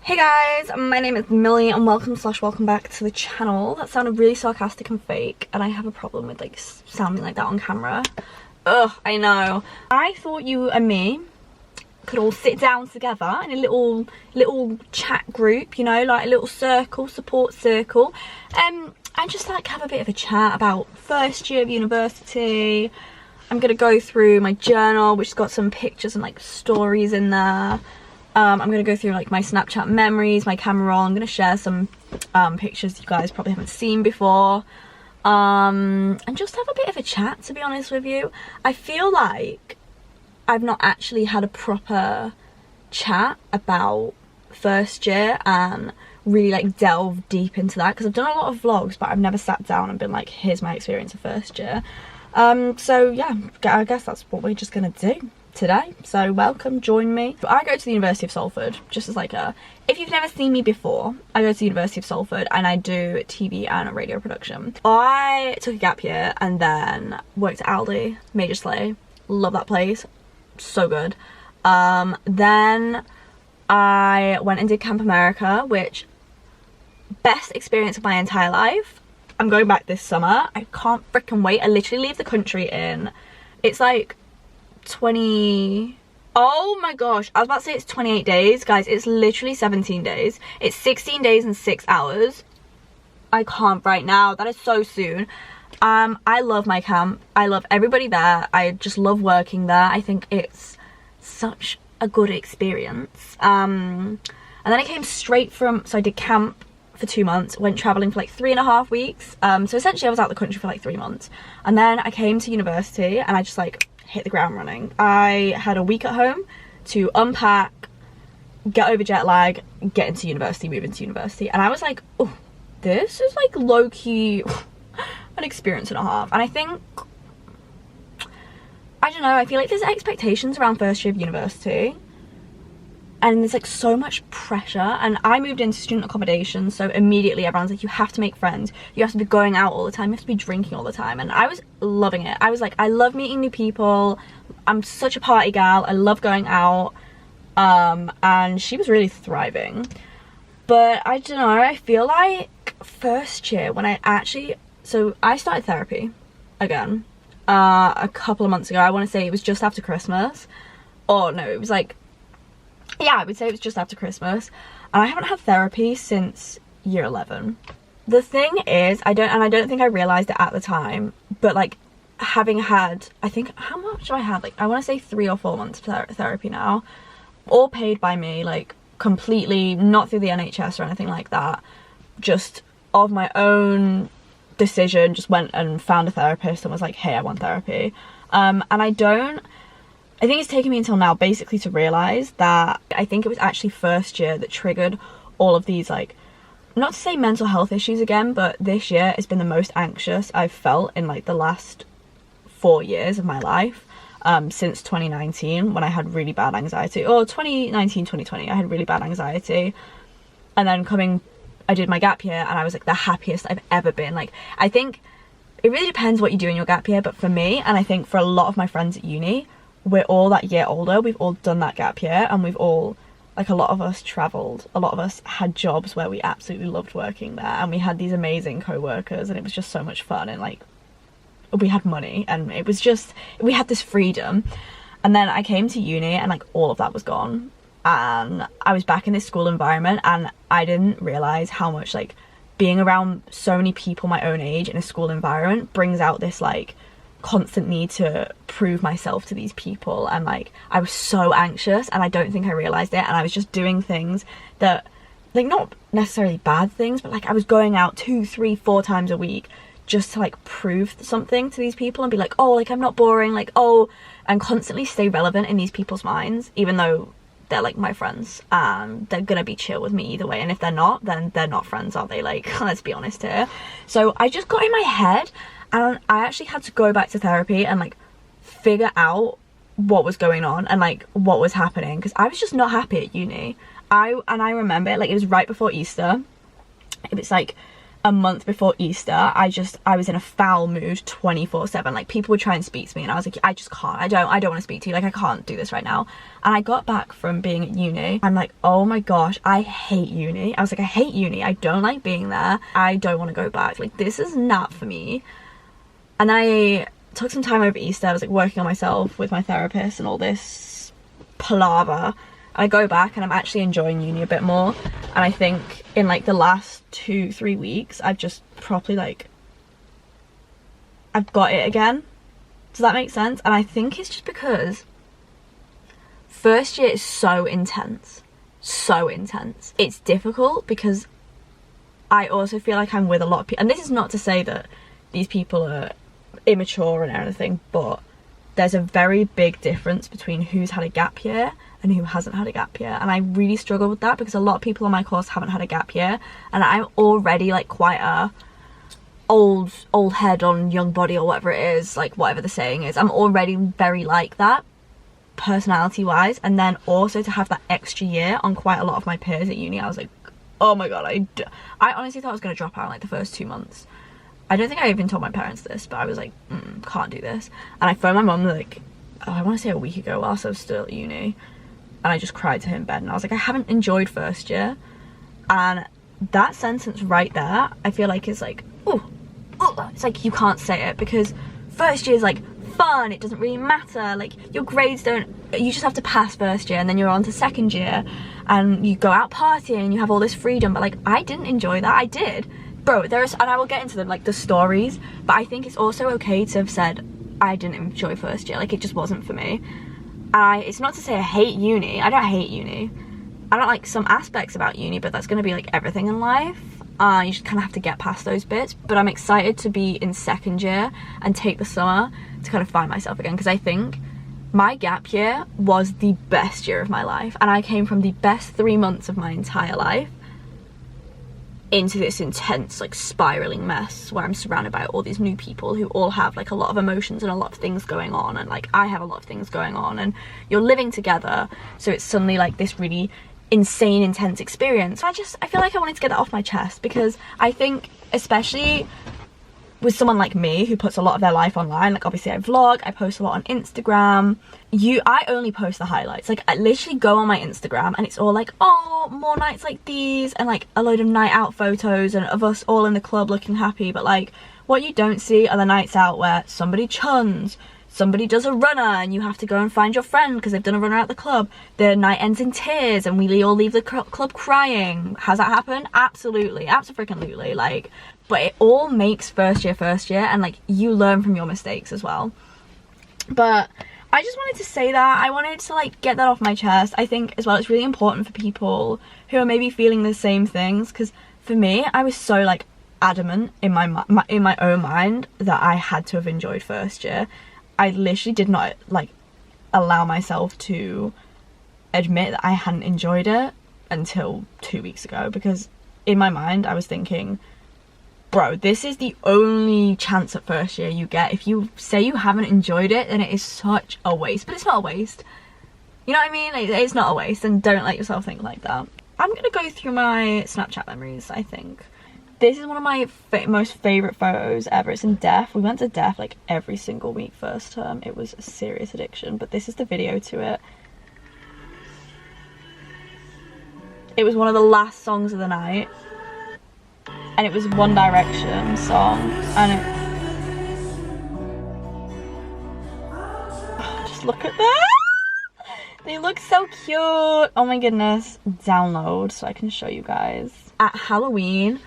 Hey guys, my name is Millie and welcome back to the channel. That sounded really sarcastic and fake, and I have a problem with like sounding like that on camera. Ugh, I know. I thought you and me could all sit down together in a little chat group, you know, like a little support circle, and just like have a bit of a chat about first year of university. I'm gonna go through my journal, which has got some pictures and like stories in there. I'm gonna go through like my Snapchat memories, my camera roll. I'm gonna share some pictures you guys probably haven't seen before, and just have a bit of a chat, to be honest with you. I feel like I've not actually had a proper chat about first year and really like delve deep into that, because I've done a lot of vlogs, but I've never sat down and been like, here's my experience of first year. So yeah, I guess that's what we're just gonna do today. So welcome, join me. I go to the University of Salford, just as like if you've never seen me before, I go to the University of Salford and I do TV and radio production. I took a gap year and then worked at Aldi, Major Slay, love that place, so good. Then I went and did Camp America, which best experience of my entire life. I'm going back this summer. I can't freaking wait. I literally leave the country in, it's like 20, oh my gosh, I was about to say it's 28 days, guys. It's literally 17 days. It's 16 days and 6 hours. I can't right now, that is so soon. I love my camp, I love everybody there, I just love working there. I think it's such a good experience. And then I came straight from, so I did camp for 2 months, went traveling for like 3.5 weeks. So essentially I was out of the country for like 3 months, and then I came to university and I just like hit the ground running. I had a week at home to unpack, get over jet lag, get into university, move into university, and I was like, oh, this is like low-key an experience and a half. And I think, I don't know, I feel like there's expectations around first year of university and there's like so much pressure, and I moved into student accommodation, so immediately everyone's like, you have to make friends, you have to be going out all the time, you have to be drinking all the time, and I was loving it. I was like, I love meeting new people, I'm such a party gal, I love going out, and she was really thriving. But I don't know, I feel like first year when I actually, so I started therapy again a couple of months ago. I want to say it was just after Christmas, or no, it was like, yeah, I would say it was just after Christmas, and I haven't had therapy since year 11. The thing is, I don't think I realized it at the time, but like having had, I think, how much do I have? Like, I want to say 3 or 4 months of therapy now, all paid by me, like completely, not through the NHS or anything like that, just of my own decision, just went and found a therapist and was like, hey, I want therapy. And I think it's taken me until now basically to realise that I think it was actually first year that triggered all of these, like, not to say mental health issues again, but this year has been the most anxious I've felt in like the last 4 years of my life, since 2019 when I had really bad anxiety, or 2019, 2020, I had really bad anxiety. And then I did my gap year and I was like the happiest I've ever been. Like, I think it really depends what you do in your gap year, but for me, and I think for a lot of my friends at uni, we're all that year older, we've all done that gap year, and we've all, like, a lot of us travelled, a lot of us had jobs where we absolutely loved working there, and we had these amazing co-workers, and it was just so much fun, and like, we had money, and it was just, we had this freedom. And then I came to uni and like all of that was gone, and I was back in this school environment, and I didn't realise how much like being around so many people my own age in a school environment brings out this like constant need to prove myself to these people. And like, I was so anxious, and I don't think I realized it, and I was just doing things that, like, not necessarily bad things, but like I was going out 2, 3, 4 times a week just to like prove something to these people and be like, oh, like I'm not boring, like, oh, and constantly stay relevant in these people's minds, even though they're like my friends and they're gonna be chill with me either way. And if they're not, then they're not friends, are they? Like, let's be honest here. So I just got in my head, and I actually had to go back to therapy and like figure out what was going on and like what was happening, because I was just not happy at uni. I remember, like, it was right before Easter. It was like a month before Easter, I was in a foul mood 24/7. Like, people would try and speak to me and I was like, I just can't, I don't want to speak to you, like I can't do this right now. And I got back from being at uni, I'm like, oh my gosh, I hate uni. I was like, I hate uni, I don't like being there, I don't want to go back, like this is not for me. And then I took some time over Easter, I was like working on myself with my therapist and all this palaver. I go back and I'm actually enjoying uni a bit more, and I think in like the last 2-3 weeks I've just properly like, I've got it again. Does that make sense? And I think it's just because first year is so intense, so intense. It's difficult because I also feel like I'm with a lot of people, and this is not to say that these people are immature and everything, but there's a very big difference between who's had a gap year and who hasn't had a gap year, and I really struggle with that because a lot of people on my course haven't had a gap year, and I'm already like quite a old head on young body, or whatever it is, like whatever the saying is. I'm already very like that personality wise, and then also to have that extra year on quite a lot of my peers at uni, I was like, oh my god, I honestly thought I was going to drop out in like the first 2 months. I don't think I even told my parents this, but I was like, can't do this. And I phoned my mum like, I want to say a week ago whilst I was still at uni, and I just cried to her in bed and I was like, I haven't enjoyed first year. And that sentence right there, I feel like is like, oh, it's like you can't say it, because first year is like fun, it doesn't really matter, like your grades don't, you just have to pass first year and then you're on to second year and you go out partying and you have all this freedom. But like, I didn't enjoy that. I did, bro. And I will get into them, like the stories, but I think it's also okay to have said I didn't enjoy first year, like it just wasn't for me. It's not to say I hate uni, I don't hate uni, I don't like some aspects about uni, but that's going to be like everything in life. You just kind of have to get past those bits. But I'm excited to be in second year and take the summer to kind of find myself again, because I think my gap year was the best year of my life, and I came from the best 3 months of my entire life into this intense like spiraling mess where I'm surrounded by all these new people who all have like a lot of emotions and a lot of things going on, and like I have a lot of things going on, and you're living together, so it's suddenly like this really insane intense experience. I feel like I wanted to get that off my chest, because I think especially with someone like me who puts a lot of their life online, like obviously I vlog, I post a lot on Instagram, I only post the highlights. Like I literally go on my Instagram and it's all like, oh, more nights like these, and like a load of night out photos and of us all in the club looking happy. But like, what you don't see are the nights out where somebody chuns, somebody does a runner and you have to go and find your friend because they've done a runner at the club, the night ends in tears and we all leave the club crying. Has that happened? Absolutely, absolutely. Like, but it all makes first year, and like you learn from your mistakes as well. But I just wanted to say that, I wanted to like get that off my chest. I think as well it's really important for people who are maybe feeling the same things, because for me, I was so like adamant in my own mind that I had to have enjoyed first year. I literally did not like allow myself to admit that I hadn't enjoyed it until 2 weeks ago, because in my mind I was thinking, bro, this is the only chance at first year you get. If you say you haven't enjoyed it, then it is such a waste. But it's not a waste, you know what I mean? It's not a waste, and don't let yourself think like that. I'm gonna go through my Snapchat memories. I think this is one of my most favourite photos ever. It's in DEF. We went to DEF like every single week first term. It was a serious addiction, but this is the video to it. It was one of the last songs of the night, and it was One Direction song, and just look at that. They look so cute. Oh my goodness. Download so I can show you guys. At Halloween,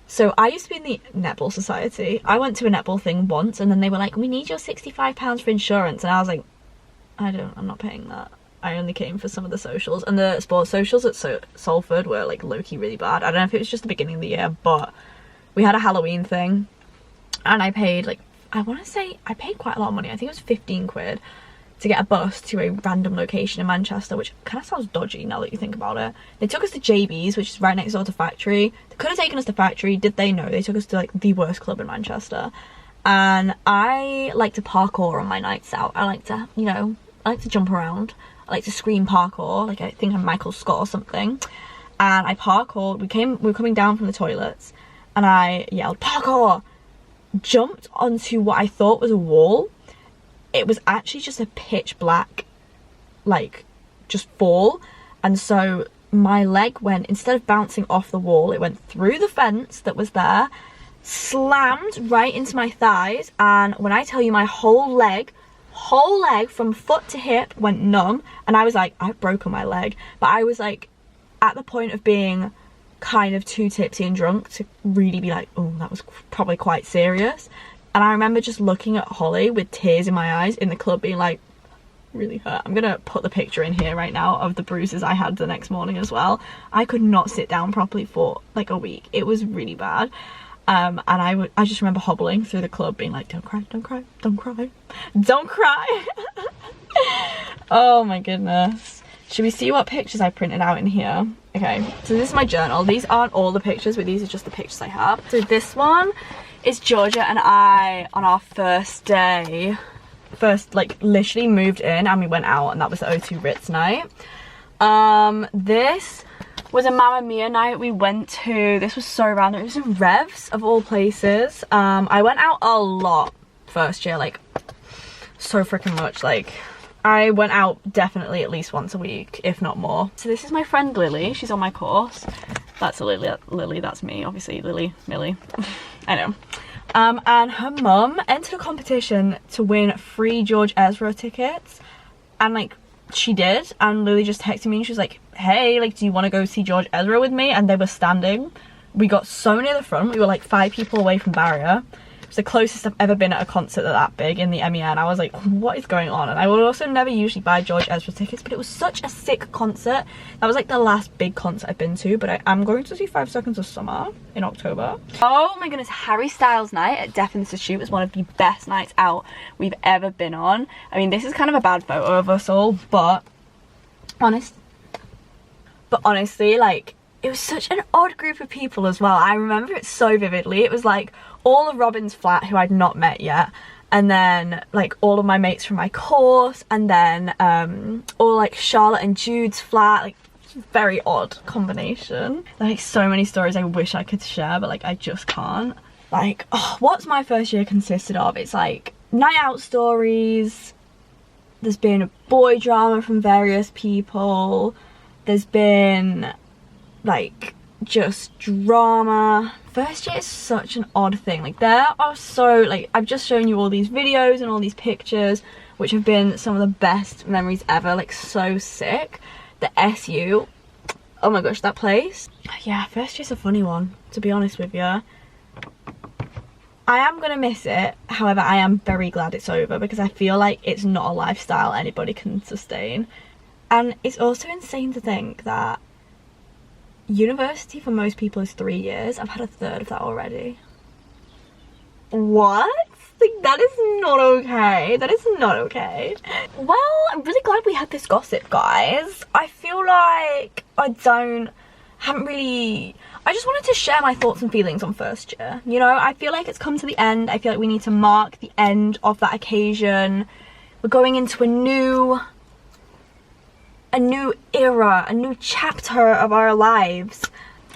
so I used to be in the netball society. I went to a netball thing once, and then they were like, we need your £65 for insurance, and I was like, I'm not paying that. I only came for some of the socials, and the sports socials at Salford were like low-key really bad. I don't know if it was just the beginning of the year, but we had a Halloween thing, and I paid like, I want to say I paid quite a lot of money. I think it was 15 quid to get a bus to a random location in Manchester, which kind of sounds dodgy now that you think about it. They took us to JB's, which is right next door to Factory. They could have taken us to Factory, did they? No, they took us to like the worst club in Manchester. And I like to parkour on my nights out. I like to, you know, I like to jump around. I like to scream parkour, like I think I'm Michael Scott or something. And I parkoured. We were coming down from the toilets, and I yelled parkour, jumped onto what I thought was a wall. It was actually just a pitch black, like, just fall, and so my leg went, instead of bouncing off the wall, it went through the fence that was there, slammed right into my thighs, and when I tell you, my whole leg from foot to hip went numb, and I was like, I've broken my leg. But I was like at the point of being kind of too tipsy and drunk to really be like, oh, that was probably quite serious. And I remember just looking at Holly with tears in my eyes in the club being like, really hurt. I'm gonna put the picture in here right now of the bruises I had the next morning as well. I could not sit down properly for like a week. It was really bad. And I just remember hobbling through the club being like, don't cry, don't cry, don't cry, don't cry. Oh my goodness. Should we see what pictures I printed out in here? Okay, so this is my journal. These aren't all the pictures, but these are just the pictures I have. So this one is Georgia and I on our first day. First, like, literally moved in and we went out, and that was the O2 Ritz night. This was a Mamma Mia night we went to. This was so random. It was in Revs, of all places. I went out a lot first year, like, so freaking much. Like, I went out definitely at least once a week, if not more. So this is my friend Lily. She's on my course. That's Lily, that's me, obviously. Lily, Millie. I know. And her mum entered a competition to win free George Ezra tickets, and like she did, and Lily just texted me and she was like, hey, like, do you want to go see George Ezra with me? And they were standing. We got so near the front. We were like 5 people away from barrier. It was the closest I've ever been at a concert that big in the MEN. I was like, what is going on? And I would also never usually buy George Ezra tickets, but it was such a sick concert. That was like the last big concert I've been to, but I am going to see 5 Seconds of Summer in October. Oh my goodness, Harry Styles night at Deaf Institute was one of the best nights out we've ever been on. I mean, this is kind of a bad photo of us all, but honestly, like, it was such an odd group of people as well. I remember it so vividly. It was like all of Robin's flat who I'd not met yet, and then like all of my mates from my course, and then all like Charlotte and Jude's flat. Like, very odd combination. Like, so many stories I wish I could share, but like I just can't. Like, oh, what's my first year consisted of? It's like night out stories, there's been a boy drama from various people, there's been like just drama. First year is such an odd thing. Like, there are so, like, I've just shown you all these videos and all these pictures which have been some of the best memories ever. Like, so sick. The SU, oh my gosh, that place. Yeah, first year's a funny one, to be honest with you. I am gonna miss it. However, I am very glad it's over, because I feel like it's not a lifestyle anybody can sustain. And it's also insane to think that university for most people is 3 years. I've had a third of that already. What? Like, that is not okay. That is not okay. Well, I'm really glad we had this gossip, guys. I feel like I just wanted to share my thoughts and feelings on first year. You know, I feel like it's come to the end. I feel like we need to mark the end of that occasion. We're going into a new era, a new chapter of our lives.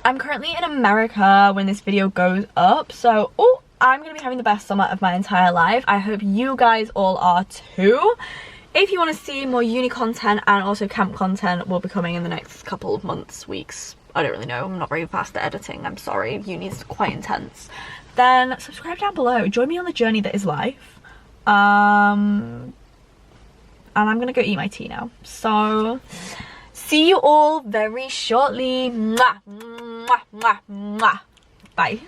I'm currently in America when this video goes up, so I'm gonna be having the best summer of my entire life. I hope you guys all are too. If you want to see more uni content and also camp content will be coming in the next couple of months, weeks, I don't really know, I'm not very fast at editing, I'm sorry, uni's quite intense, then subscribe down below, join me on the journey that is life. And I'm gonna go eat my tea now. So, see you all very shortly. Mwah, mwah, mwah, mwah. Bye.